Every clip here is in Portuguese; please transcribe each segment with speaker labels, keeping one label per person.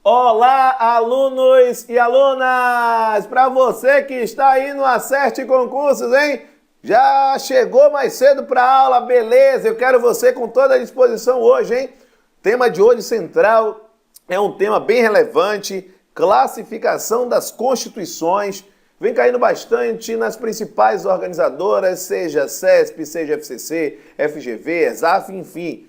Speaker 1: Olá, alunos e alunas! Para você que está aí no Acerte Concursos, hein? Já chegou mais cedo para a aula, beleza? Eu quero você com toda a disposição hoje, hein? O tema de hoje central é um tema bem relevante, classificação das constituições. Vem caindo bastante nas principais organizadoras, seja CESP, seja FCC, FGV, ESAF, enfim.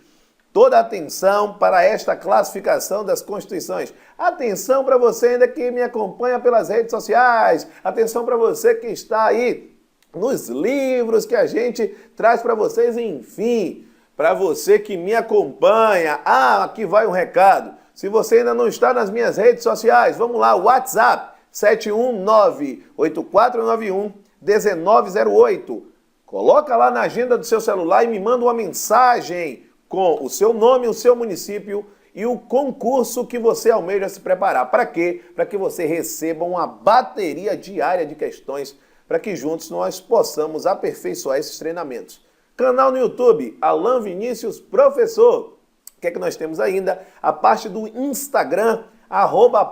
Speaker 1: Toda a atenção para esta classificação das constituições. Atenção para você ainda que me acompanha pelas redes sociais. Atenção para você que está aí nos livros que a gente traz para vocês, enfim. Para você que me acompanha. Aqui vai um recado. Se você ainda não está nas minhas redes sociais, vamos lá, WhatsApp 719-8491-1908. Coloca lá na agenda do seu celular e me manda uma mensagem com o seu nome, o seu município e o concurso que você almeja se preparar. Para quê? Para que você receba uma bateria diária de questões para que juntos nós possamos aperfeiçoar esses treinamentos. Canal no YouTube, Alan Vinícius Professor. O que é que nós temos ainda? A parte do Instagram,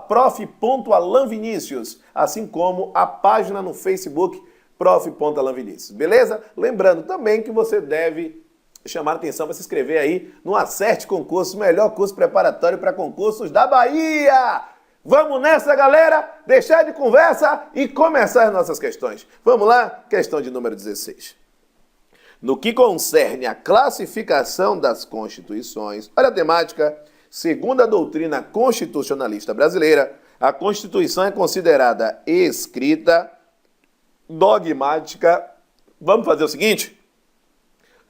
Speaker 1: @prof.alanvinicius, assim como a página no Facebook, prof.alanvinicius. Beleza? Lembrando também que você deve chamar a atenção para se inscrever aí no Acerte Concursos, o melhor curso preparatório para concursos da Bahia. Vamos nessa, galera? Deixar de conversa e começar as nossas questões. Vamos lá? Questão de número 16. No que concerne à classificação das constituições, olha a temática. Segundo a doutrina constitucionalista brasileira, a Constituição é considerada escrita, dogmática. Vamos fazer o seguinte?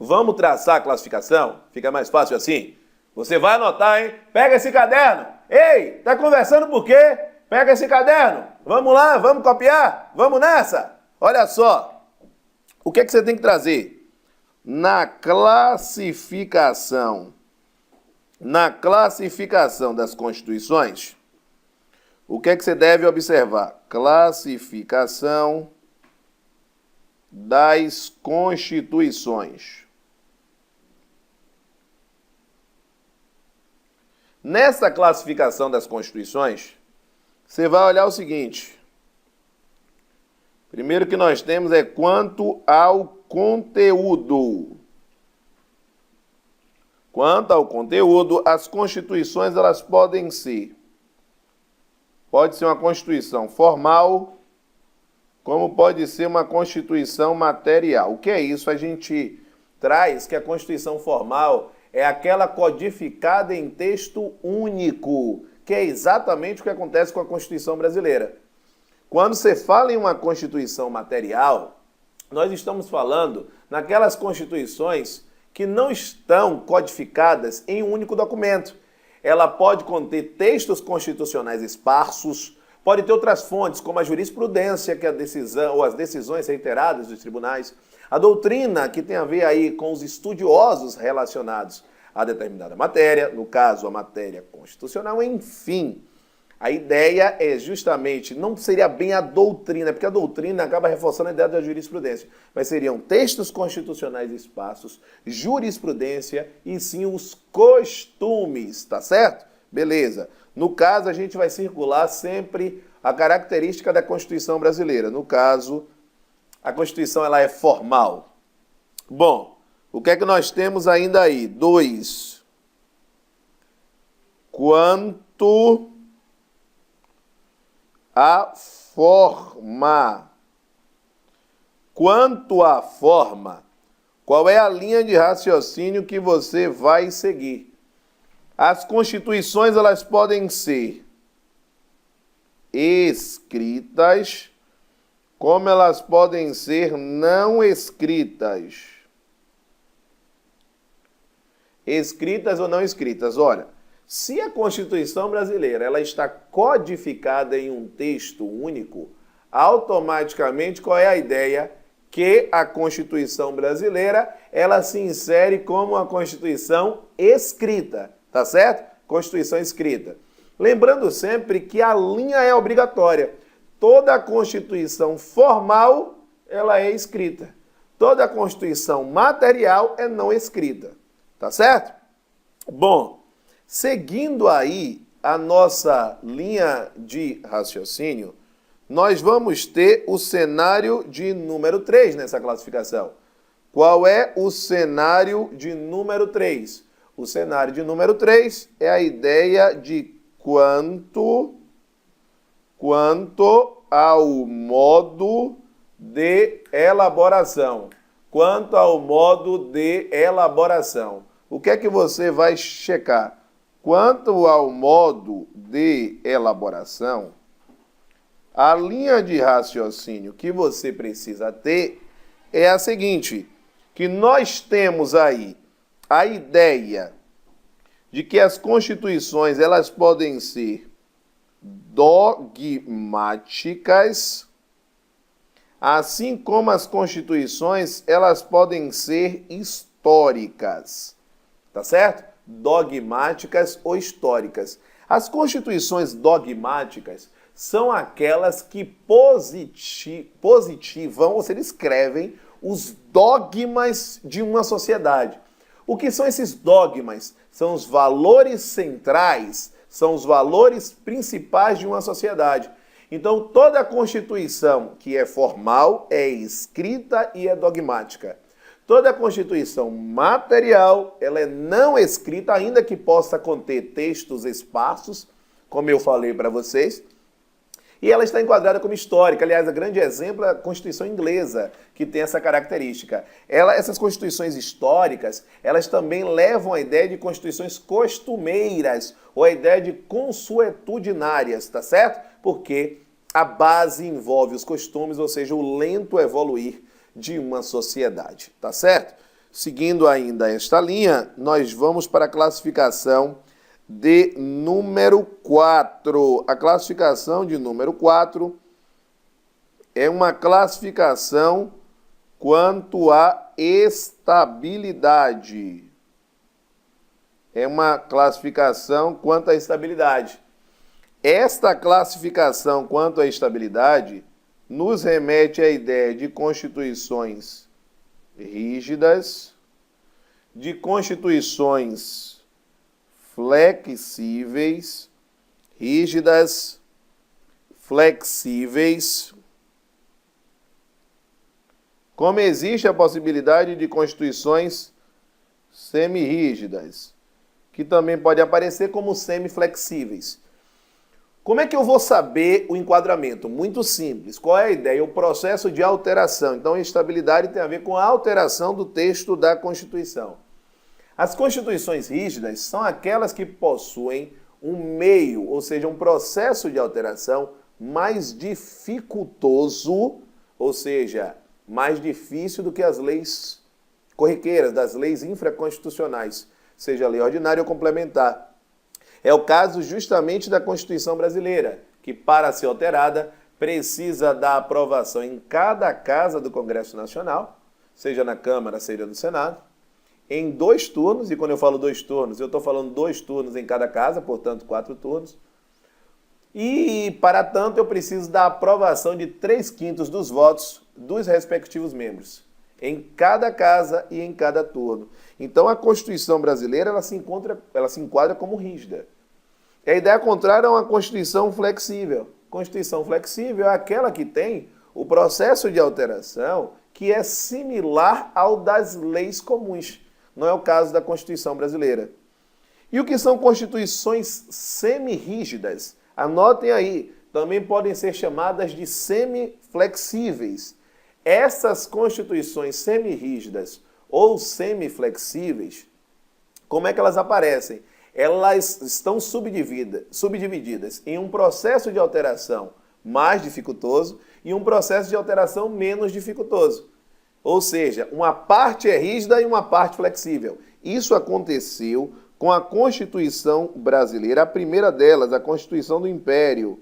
Speaker 1: Vamos traçar a classificação? Fica mais fácil assim? Você vai anotar, hein? Pega esse caderno. Ei, tá conversando por quê? Pega esse caderno. Vamos lá, vamos copiar? Vamos nessa? Olha só. O que é que você tem que trazer? Na classificação das constituições, o que é que você deve observar? Classificação das constituições. Nessa classificação das constituições, você vai olhar o seguinte. Primeiro que nós temos é quanto ao conteúdo. Quanto ao conteúdo, as constituições elas podem ser. Pode ser uma constituição formal, como pode ser uma constituição material. O que é isso? A gente traz que a constituição formal é aquela codificada em texto único, que é exatamente o que acontece com a Constituição brasileira. Quando você fala em uma Constituição material, nós estamos falando naquelas constituições que não estão codificadas em um único documento. Ela pode conter textos constitucionais esparsos, pode ter outras fontes, como a jurisprudência, que é a decisão ou as decisões reiteradas dos tribunais, a doutrina, que tem a ver aí com os estudiosos relacionados a determinada matéria, no caso, a matéria constitucional, enfim. A ideia é justamente, não seria bem a doutrina, porque a doutrina acaba reforçando a ideia da jurisprudência, mas seriam textos constitucionais esparsos, jurisprudência e sim os costumes, tá certo? Beleza. No caso, a gente vai circular sempre a característica da Constituição brasileira. No caso, a Constituição ela é formal. Bom, o que é que nós temos ainda aí? 2. Quanto à forma. Quanto à forma, qual é a linha de raciocínio que você vai seguir? As constituições elas podem ser escritas, como elas podem ser não escritas. Escritas ou não escritas? Olha, se a Constituição brasileira ela está codificada em um texto único, automaticamente qual é a ideia? Que a Constituição brasileira ela se insere como uma Constituição escrita, tá certo? Constituição escrita. Lembrando sempre que a linha é obrigatória. Toda a Constituição formal ela é escrita. Toda a Constituição material é não escrita. Tá certo? Bom, seguindo aí a nossa linha de raciocínio, nós vamos ter o cenário de número 3 nessa classificação. Qual é o cenário de número 3? O cenário de número 3 é a ideia de quanto ao modo de elaboração. Quanto ao modo de elaboração. O que é que você vai checar? Quanto ao modo de elaboração, a linha de raciocínio que você precisa ter é a seguinte, que nós temos aí a ideia de que as constituições elas podem ser dogmáticas, assim como as constituições elas podem ser históricas, tá certo? Dogmáticas ou históricas. As constituições dogmáticas são aquelas que positivam, ou seja, escrevem os dogmas de uma sociedade. O que são esses dogmas? São os valores centrais, são os valores principais de uma sociedade. Então, toda a Constituição que é formal é escrita e é dogmática. Toda a Constituição material, ela é não escrita, ainda que possa conter textos esparsos, como eu falei para vocês, e ela está enquadrada como histórica. Aliás, o grande exemplo é a Constituição inglesa, que tem essa característica. Essas constituições históricas, elas também levam a ideia de constituições costumeiras, ou a ideia de consuetudinárias, tá certo? Porque a base envolve os costumes, ou seja, o lento evoluir de uma sociedade, tá certo? Seguindo ainda esta linha, nós vamos para a classificação de número 4. A classificação de número 4 é uma classificação quanto à estabilidade. É uma classificação quanto à estabilidade. Esta classificação quanto à estabilidade nos remete à ideia de constituições rígidas, de constituições flexíveis, rígidas, flexíveis, como existe a possibilidade de constituições semirrígidas, que também pode aparecer como semiflexíveis. Como é que eu vou saber o enquadramento? Muito simples. Qual é a ideia? O processo de alteração. Então, a estabilidade tem a ver com a alteração do texto da Constituição. As constituições rígidas são aquelas que possuem um meio, ou seja, um processo de alteração mais dificultoso, ou seja, mais difícil do que as leis corriqueiras, das leis infraconstitucionais, seja lei ordinária ou complementar. É o caso justamente da Constituição brasileira, que para ser alterada precisa da aprovação em cada casa do Congresso Nacional, seja na Câmara, seja no Senado, em 2 turnos, e quando eu falo 2 turnos, eu estou falando 2 turnos em cada casa, portanto 4 turnos, e para tanto eu preciso da aprovação de 3/5 dos votos dos respectivos membros, em cada casa e em cada turno. Então a Constituição brasileira ela se enquadra como rígida. A ideia contrária é uma Constituição flexível. Constituição flexível é aquela que tem o processo de alteração que é similar ao das leis comuns. Não é o caso da Constituição brasileira. E o que são constituições semirrígidas? Anotem aí, também podem ser chamadas de semiflexíveis. Essas constituições semirrígidas ou semiflexíveis, como é que elas aparecem? Elas estão subdivididas em um processo de alteração mais dificultoso e um processo de alteração menos dificultoso. Ou seja, uma parte é rígida e uma parte flexível. Isso aconteceu com a Constituição brasileira, a primeira delas, a Constituição do Império,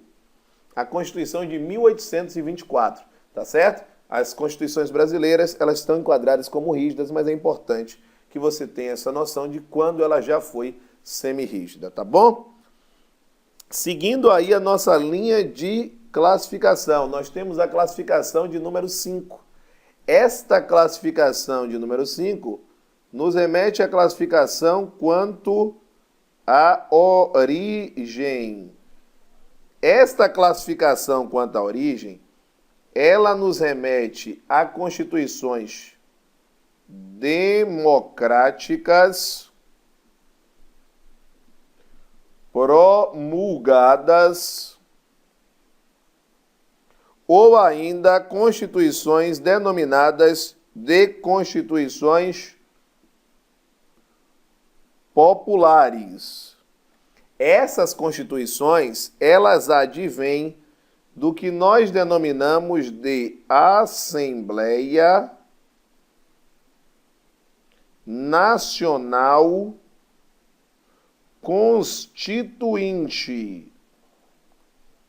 Speaker 1: a Constituição de 1824, tá certo? As constituições brasileiras, elas estão enquadradas como rígidas, mas é importante que você tenha essa noção de quando ela já foi semirrígida, tá bom? Seguindo aí a nossa linha de classificação, nós temos a classificação de número 5. Esta classificação de número 5 nos remete à classificação quanto a origem. Esta classificação quanto à origem, ela nos remete a constituições democráticas promulgadas ou ainda constituições denominadas de constituições populares. Essas constituições, elas advêm do que nós denominamos de Assembleia Nacional Constituinte.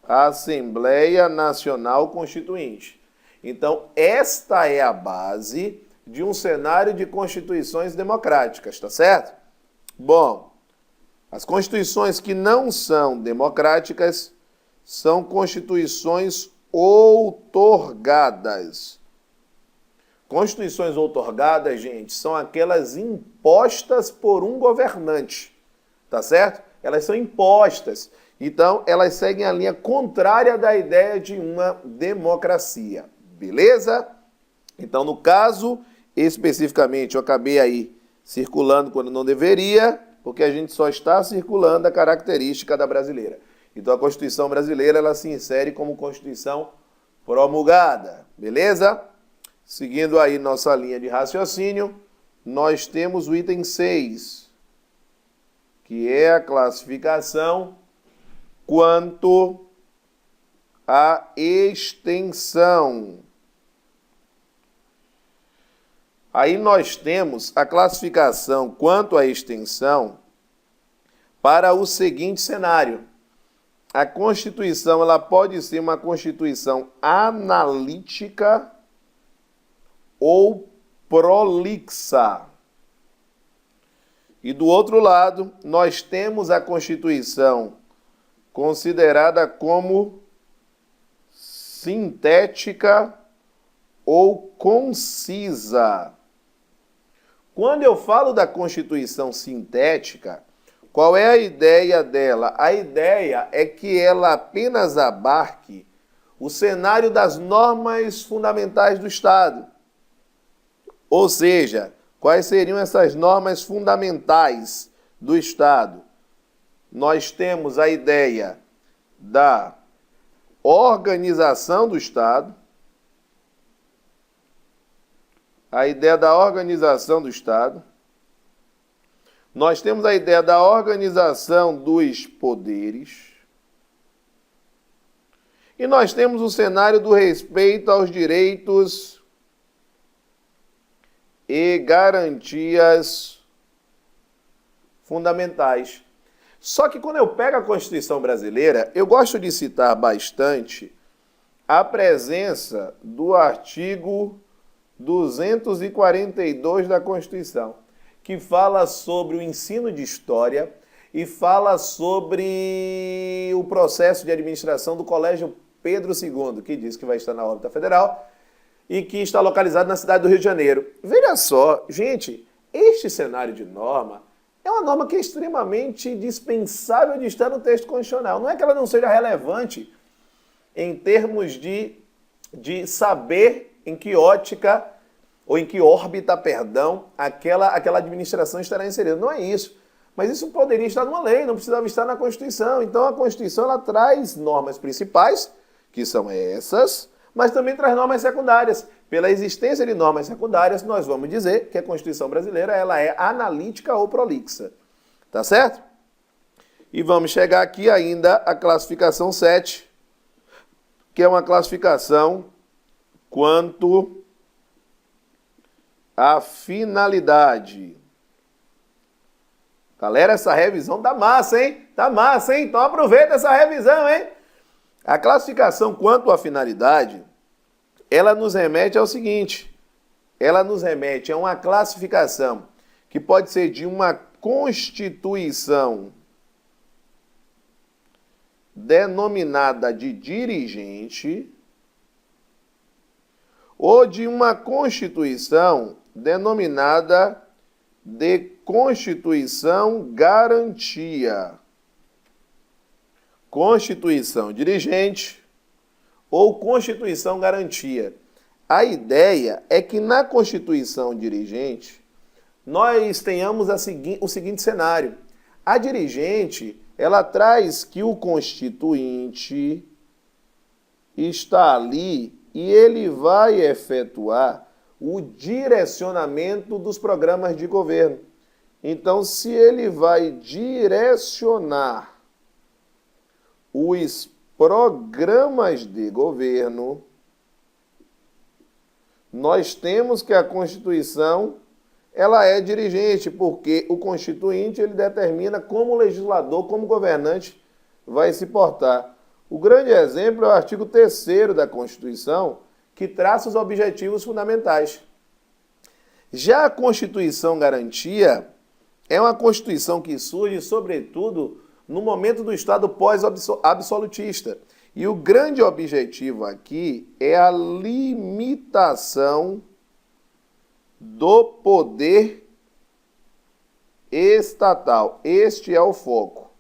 Speaker 1: Assembleia Nacional Constituinte. Então, esta é a base de um cenário de constituições democráticas, tá certo? Bom, as constituições que não são democráticas são constituições outorgadas. Constituições outorgadas, gente, são aquelas impostas por um governante, tá certo? Elas são impostas. Então, elas seguem a linha contrária da ideia de uma democracia, beleza? Então, no caso, especificamente, eu acabei aí circulando quando não deveria, porque a gente só está circulando a característica da brasileira. Então, a Constituição brasileira, ela se insere como Constituição promulgada, beleza? Seguindo aí nossa linha de raciocínio, nós temos o item 6, que é a classificação quanto à extensão. Aí nós temos a classificação quanto à extensão para o seguinte cenário. A Constituição, ela pode ser uma Constituição analítica ou prolixa. E do outro lado, nós temos a Constituição considerada como sintética ou concisa. Quando eu falo da Constituição sintética, qual é a ideia dela? A ideia é que ela apenas abarque o cenário das normas fundamentais do Estado. Ou seja, quais seriam essas normas fundamentais do Estado? Nós temos a ideia da organização do Estado, nós temos a ideia da organização dos poderes e nós temos o cenário do respeito aos direitos e garantias fundamentais. Só que quando eu pego a Constituição brasileira, eu gosto de citar bastante a presença do artigo 242 da Constituição, que fala sobre o ensino de história e fala sobre o processo de administração do Colégio Pedro II, que diz que vai estar na órbita federal e que está localizado na cidade do Rio de Janeiro. Veja só, gente, este cenário de norma é uma norma que é extremamente dispensável de estar no texto constitucional. Não é que ela não seja relevante em termos de saber em que ótica ou em que órbita, aquela administração estará inserida. Não é isso. Mas isso poderia estar numa lei, não precisava estar na Constituição. Então a Constituição, ela traz normas principais, que são essas, mas também traz normas secundárias. Pela existência de normas secundárias, nós vamos dizer que a Constituição brasileira, ela é analítica ou prolixa. Tá certo? E vamos chegar aqui ainda à classificação 7, que é uma classificação quanto à finalidade. Galera, essa revisão tá massa, hein? Tá massa, hein? Então aproveita essa revisão, hein? A classificação quanto à finalidade, ela nos remete ao seguinte, ela nos remete a uma classificação que pode ser de uma constituição denominada de dirigente ou de uma constituição denominada de constituição garantia. Constituição dirigente ou constituição garantia. A ideia é que na constituição dirigente nós tenhamos o seguinte cenário. A dirigente, ela traz que o constituinte está ali e ele vai efetuar o direcionamento dos programas de governo. Então, se ele vai direcionar os programas de governo, nós temos que a Constituição ela é dirigente, porque o constituinte ele determina como o legislador, como o governante vai se portar. O grande exemplo é o artigo 3º da Constituição, que traça os objetivos fundamentais. Já a Constituição Garantia é uma Constituição que surge, sobretudo, no momento do Estado pós-absolutista. E o grande objetivo aqui é a limitação do poder estatal. Este é o foco.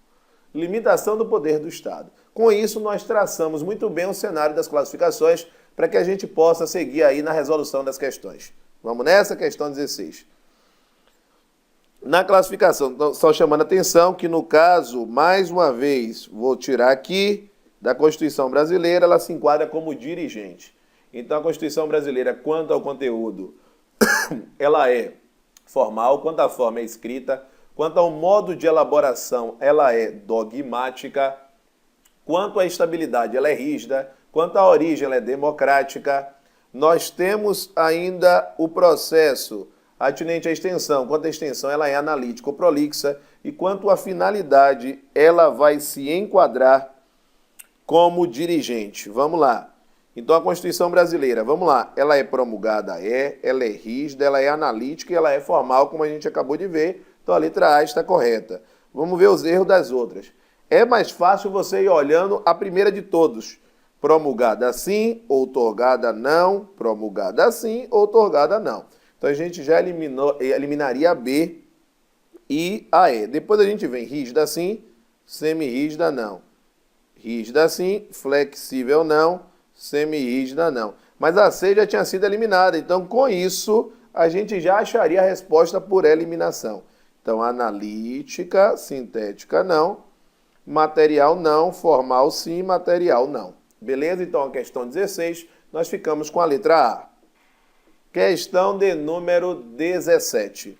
Speaker 1: Limitação do poder do Estado. Com isso, nós traçamos muito bem o cenário das classificações para que a gente possa seguir aí na resolução das questões. Vamos nessa? Questão 16. Na classificação, só chamando a atenção que no caso, mais uma vez, vou tirar aqui da Constituição Brasileira, ela se enquadra como dirigente. Então, a Constituição Brasileira, quanto ao conteúdo, ela é formal, quanto à forma é escrita, quanto ao modo de elaboração, ela é dogmática, quanto à estabilidade, ela é rígida, quanto à origem, ela é democrática. Nós temos ainda o processo atinente à extensão. Quanto à extensão, ela é analítica ou prolixa, e quanto à finalidade, ela vai se enquadrar como dirigente. Vamos lá. Então, a Constituição Brasileira, vamos lá, ela é promulgada, ela é rígida, ela é analítica e ela é formal, como a gente acabou de ver. Então, a letra A está correta. Vamos ver os erros das outras. É mais fácil você ir olhando a primeira de todos. Promulgada sim, outorgada não, promulgada sim, outorgada não. Então, a gente já eliminaria a B e a E. Depois a gente vem rígida sim, semirrígida não. Rígida sim, flexível não, semirrígida não. Mas a C já tinha sido eliminada, então com isso a gente já acharia a resposta por eliminação. Então analítica, sintética não, material não, formal sim, material não. Beleza? Então a questão 16, nós ficamos com a letra A. Questão de número 17.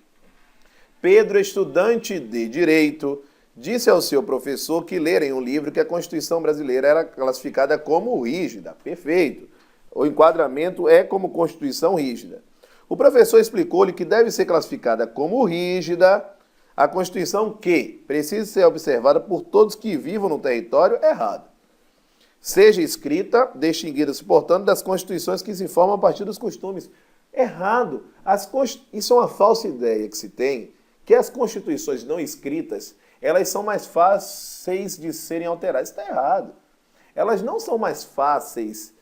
Speaker 1: Pedro, estudante de Direito, disse ao seu professor que ler em um livro que a Constituição Brasileira era classificada como rígida. Perfeito. O enquadramento é como Constituição rígida. O professor explicou-lhe que deve ser classificada como rígida a Constituição que precisa ser observada por todos que vivam no território errado. Seja escrita, distinguida-se, portanto, das Constituições que se formam a partir dos costumes. Errado. Isso é uma falsa ideia que se tem, que as Constituições não escritas elas são mais fáceis de serem alteradas. Está errado. Elas não são mais fáceis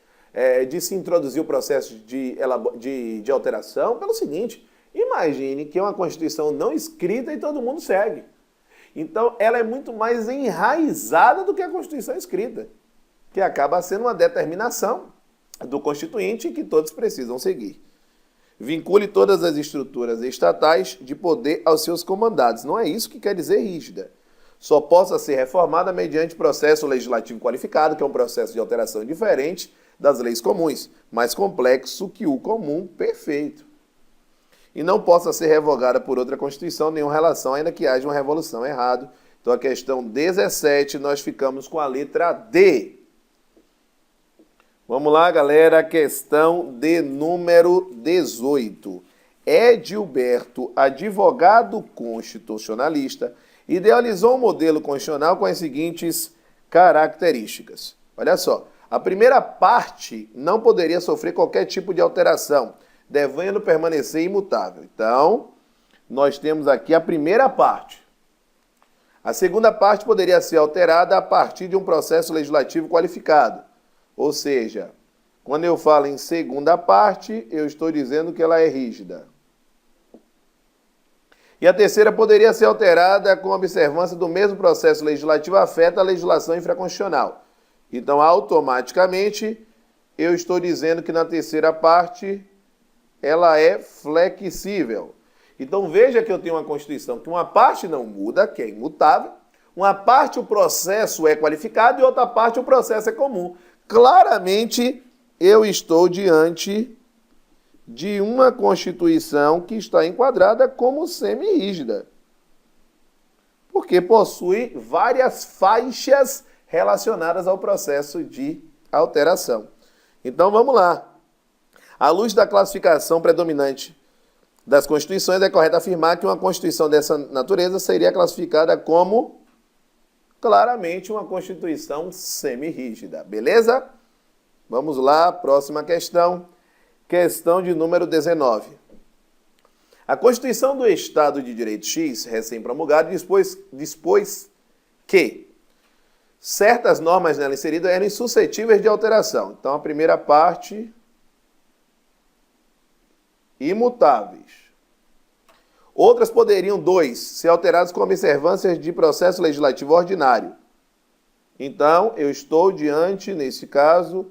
Speaker 1: de se introduzir o processo de alteração pelo seguinte, imagine que é uma Constituição não escrita e todo mundo segue. Então, ela é muito mais enraizada do que a Constituição escrita, que acaba sendo uma determinação do Constituinte que todos precisam seguir. Vincule todas as estruturas estatais de poder aos seus comandados. Não é isso que quer dizer rígida. Só possa ser reformada mediante processo legislativo qualificado, que é um processo de alteração diferente das leis comuns, mais complexo que o comum, perfeito. E não possa ser revogada por outra Constituição, nenhuma relação, ainda que haja uma revolução. Errado. Então, a questão 17, nós ficamos com a letra D. Vamos lá, galera, questão de número 18. Edilberto, advogado constitucionalista, idealizou um modelo constitucional com as seguintes características. Olha só, a primeira parte não poderia sofrer qualquer tipo de alteração, devendo permanecer imutável. Então, nós temos aqui a primeira parte. A segunda parte poderia ser alterada a partir de um processo legislativo qualificado. Ou seja, quando eu falo em segunda parte, eu estou dizendo que ela é rígida. E a terceira poderia ser alterada com observância do mesmo processo legislativo afeta a legislação infraconstitucional. Então, automaticamente, eu estou dizendo que na terceira parte, ela é flexível. Então, veja que eu tenho uma Constituição que uma parte não muda, que é imutável, uma parte o processo é qualificado e outra parte o processo é comum. Claramente, eu estou diante de uma Constituição que está enquadrada como semi-rígida, porque possui várias faixas relacionadas ao processo de alteração. Então, vamos lá. À luz da classificação predominante das Constituições, é correto afirmar que uma Constituição dessa natureza seria classificada como claramente uma Constituição semi-rígida. Beleza? Vamos lá, próxima questão. Questão de número 19. A Constituição do Estado de Direito X, recém-promulgada, dispôs que certas normas nela inseridas eram insuscetíveis de alteração. Então, a primeira parte, imutáveis. Outras poderiam, 2, ser alteradas com observâncias de processo legislativo ordinário. Então, eu estou diante, nesse caso,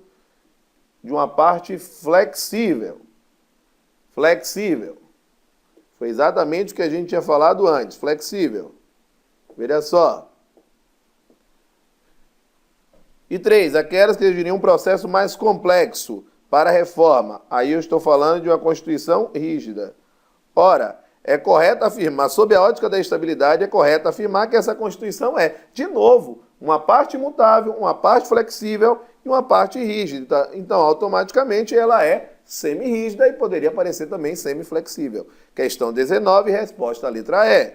Speaker 1: de uma parte flexível. Flexível. Foi exatamente o que a gente tinha falado antes, flexível. Veja só. E 3, aquelas que exigiriam um processo mais complexo para a reforma. Aí eu estou falando de uma Constituição rígida. Ora, é correto afirmar, sob a ótica da estabilidade, é correto afirmar que essa Constituição é, de novo, uma parte imutável, uma parte flexível e uma parte rígida. Então, automaticamente, ela é semi-rígida e poderia parecer também semi-flexível. Questão 19, resposta à letra E.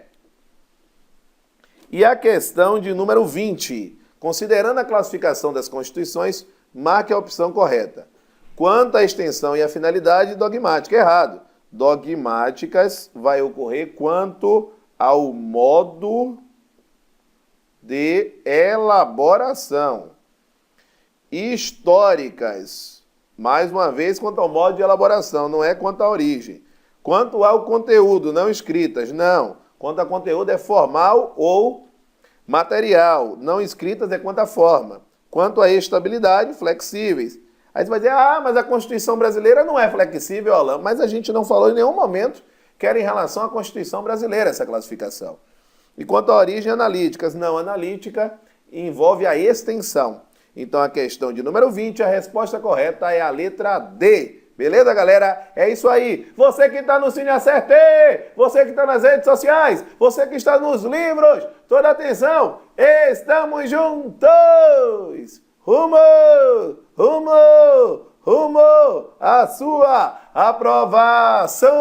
Speaker 1: E a questão de número 20. Considerando a classificação das Constituições, marque a opção correta. Quanto à extensão e à finalidade, dogmática. Errado. Dogmáticas vai ocorrer quanto ao modo de elaboração. Históricas, mais uma vez, quanto ao modo de elaboração, não é quanto à origem. Quanto ao conteúdo, não escritas, não. Quanto ao conteúdo é formal ou material, não escritas é quanto à forma. Quanto à estabilidade, flexíveis. Aí você vai dizer, mas a Constituição brasileira não é flexível, Alain. Mas a gente não falou em nenhum momento que era em relação à Constituição brasileira essa classificação. E quanto à origem, analíticas. Não, analítica envolve a extensão. Então, a questão de número 20, a resposta correta é a letra D. Beleza, galera? É isso aí. Você que está no Cine Acertei, você que está nas redes sociais, você que está nos livros, toda atenção, estamos juntos! Rumo, rumo, rumo à sua aprovação!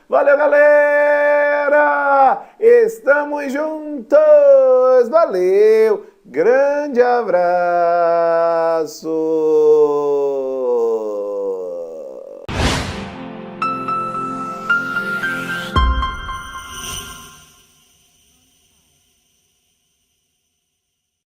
Speaker 1: Valeu, galera! Estamos juntos! Valeu! Grande abraço!